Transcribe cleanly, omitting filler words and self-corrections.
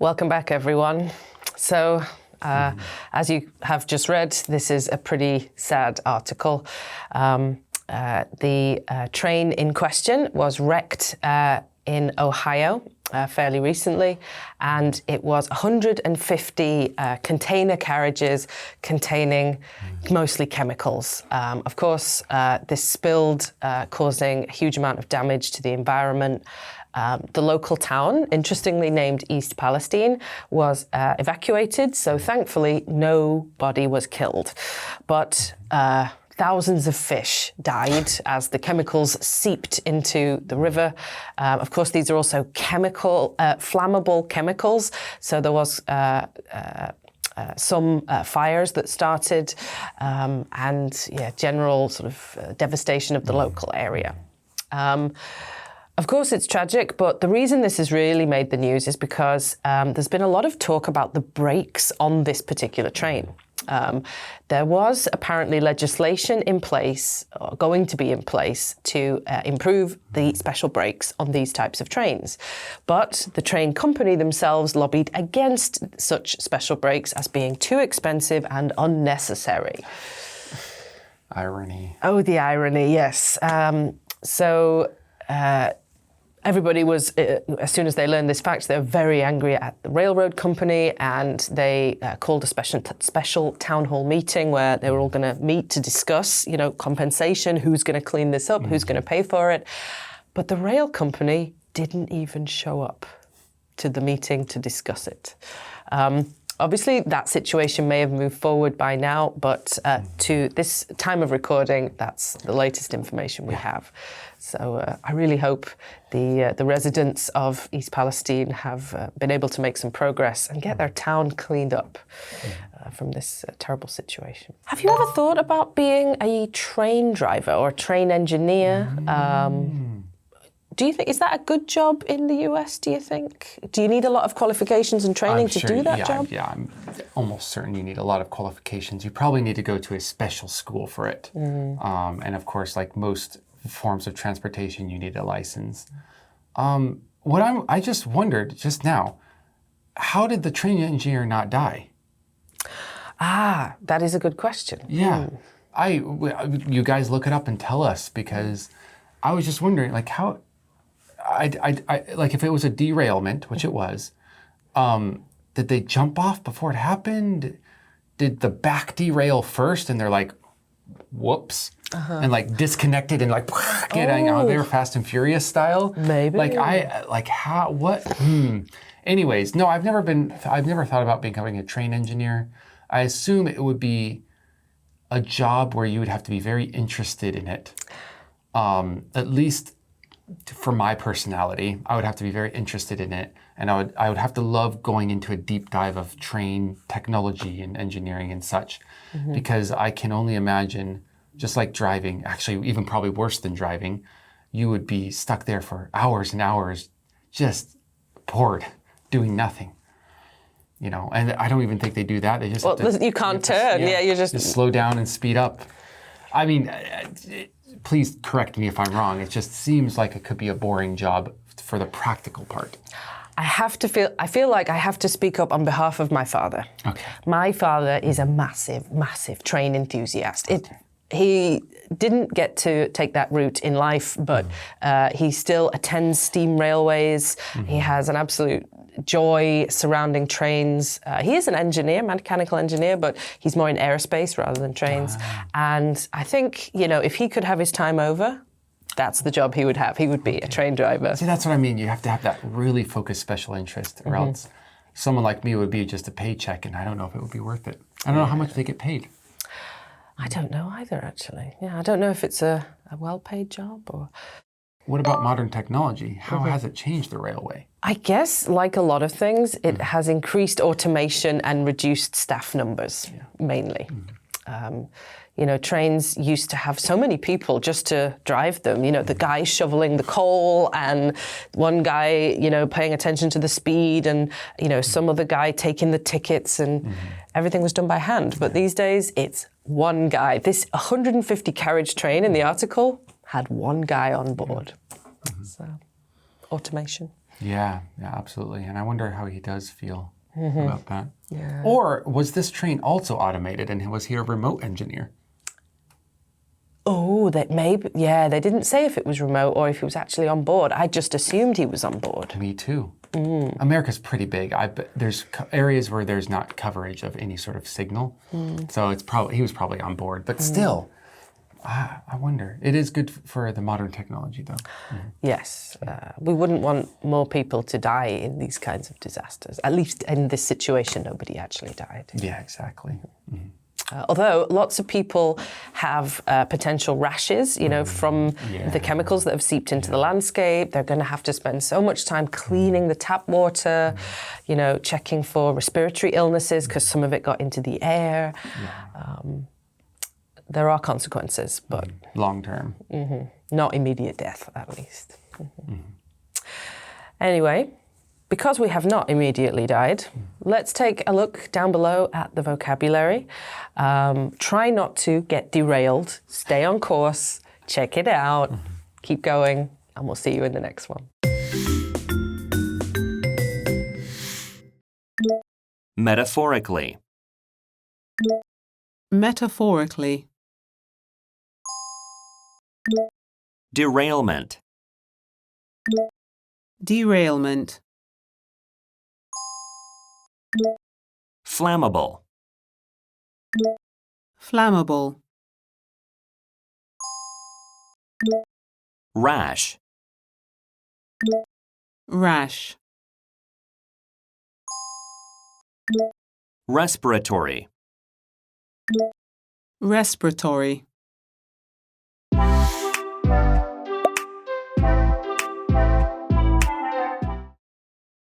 Welcome back, everyone. So, as you have just read, this is a pretty sad article. The train in question was wrecked in Ohio fairly recently, and it was 150 container carriages containing mostly chemicals. Of course, this spilled, causing a huge amount of damage to the environment. The local town, interestingly named East Palestine, was evacuated, so thankfully nobody was killed. But thousands of fish died as the chemicals seeped into the river. Of course, these are also flammable chemicals, so there was some fires that started, and general sort of devastation of the local area. Of course, it's tragic, but the reason this has really made the news is because there's been a lot of talk about the brakes on this particular train. There was apparently legislation in place, or going to be in place, to improve the special brakes on these types of trains. But the train company themselves lobbied against such special brakes as being too expensive and unnecessary. Irony. Oh, the irony, yes. Everybody was, as soon as they learned this fact, they were very angry at the railroad company, and they called a special town hall meeting where they were all going to meet to discuss, compensation, who's going to clean this up, who's going to pay for it. But the rail company didn't even show up to the meeting to discuss it. Obviously, that situation may have moved forward by now, but to this time of recording, that's the latest information we have. So I really hope the residents of East Palestine have been able to make some progress and get their town cleaned up from this terrible situation. Have you ever thought about being a train driver or a train engineer? Do you think, is that a good job in the US, do you think? Do you need a lot of qualifications and training to do that job? Yeah, I'm almost certain you need a lot of qualifications. You probably need to go to a special school for it. And of course, like most forms of transportation, you need a license. I just wondered just now, how did the train engineer not die? That is a good question. Yeah. You guys look it up and tell us, because I was just wondering, like, how... like if it was a derailment, which it was, did they jump off before it happened? Did the back derail first and they're like, whoops, and like disconnected and like getting out there Fast and Furious style? Maybe. Anyways, no, I've never thought about becoming a train engineer. I assume it would be a job where you would have to be very interested in it. At least for my personality, I would have to be very interested in it, and I would have to love going into a deep dive of train technology and engineering and such, because I can only imagine, just like driving, actually even probably worse than driving, you would be stuck there for hours and hours, just bored, doing nothing. And I don't even think they do that. They just you can't turn. You just slow down and speed up. I mean, please correct me if I'm wrong. It just seems like it could be a boring job for the practical part. I feel like I have to speak up on behalf of my father. Okay. My father is a massive, massive train enthusiast. He didn't get to take that route in life, but he still attends steam railways. He has an absolute joy surrounding trains. He is an engineer, mechanical engineer, but he's more in aerospace rather than trains. And I think, if he could have his time over, that's the job he would have. He would be a train driver. See, that's what I mean. You have to have that really focused special interest, or else someone like me would be just a paycheck, and I don't know if it would be worth it. I don't know how much they get paid. I don't know either, actually. Yeah, I don't know if it's a well-paid job or... What about modern technology? How has it changed the railway? I guess, like a lot of things, it has increased automation and reduced staff numbers, mainly. Trains used to have so many people just to drive them. The guy shoveling the coal, and one guy, paying attention to the speed, and, some other guy taking the tickets, and everything was done by hand. But these days, it's one guy. This 150 carriage train in the article had one guy on board. So, automation. Yeah, absolutely. And I wonder how he does feel about that. Yeah. Or was this train also automated and was he a remote engineer? Oh, that maybe, yeah, they didn't say if it was remote or if he was actually on board. I just assumed he was on board. Me too. America's pretty big. There's areas where there's not coverage of any sort of signal. So he was probably on board. But still, I wonder. It is good for the modern technology, though. Yes, we wouldn't want more people to die in these kinds of disasters. At least in this situation, nobody actually died. Yeah, exactly. Although lots of people have potential rashes, from the chemicals that have seeped into the landscape. They're going to have to spend so much time cleaning the tap water, checking for respiratory illnesses because some of it got into the air. There are consequences, but long term. Not immediate death, at least. Anyway, because we have not immediately died, let's take a look down below at the vocabulary. Try not to get derailed. Stay on course. Check it out. Keep going, and we'll see you in the next one. Metaphorically. Metaphorically. Derailment. Derailment. Flammable. Flammable. Rash. Rash. Respiratory. Respiratory.